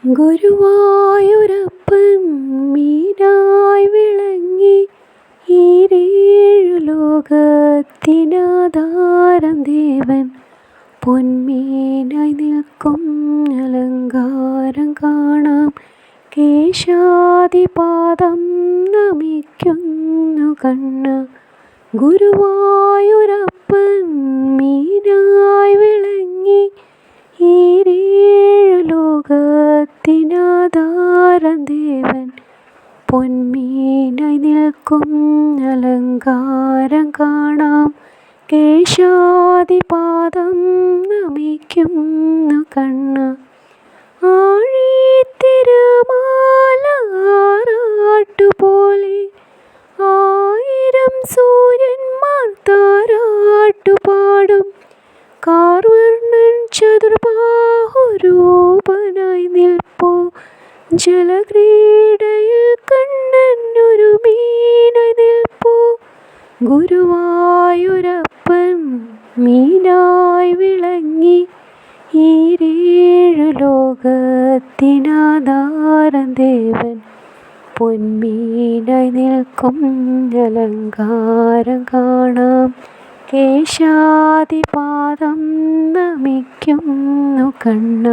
ഗുരുവായൂരപ്പൻ മീനായി വിളങ്ങി ഈരേഴു ലോകത്തിനാധാരം ദേവൻ പൊന്മീനായി നിൽക്കും അലങ്കാരം കാണാം. കേശാദിപാദം നമിക്കുന്നു കണ്ണ. ഗുരുവായൂരപ്പൻ മീനായി വിളങ്ങി ഈരേഴു ലോകത്തിനാധാരം ദേവൻ പൊന്മീനായി നിൽക്കും അലങ്കാരം കാണാം. കേശാദിപാദം നമിക്കുന്നു കണ്ണ. ആഴിത്തിരമാല ആറാട്ടുപോലെ ആയിരം സൂര്യന്മാർ താരാട്ടുപാടും. കാർവർണ്ണൻ ചതുർബാഹുരൂപനായി നിൽപ്പു ജലക്രീഡയിൽ കണ്ണൻ ഒരു മീനായി നിൽപ്പു. ഗുരുവായൂരപ്പൻ മീനായി വിളങ്ങി ഈരേഴു ലോകത്തിനാധാരം ദേവൻ പൊന്മീനായി നിൽക്കും അലങ്കാരം കാണാം. കേശാദിപാദം നമിക്കുന്നു കണ്ണ.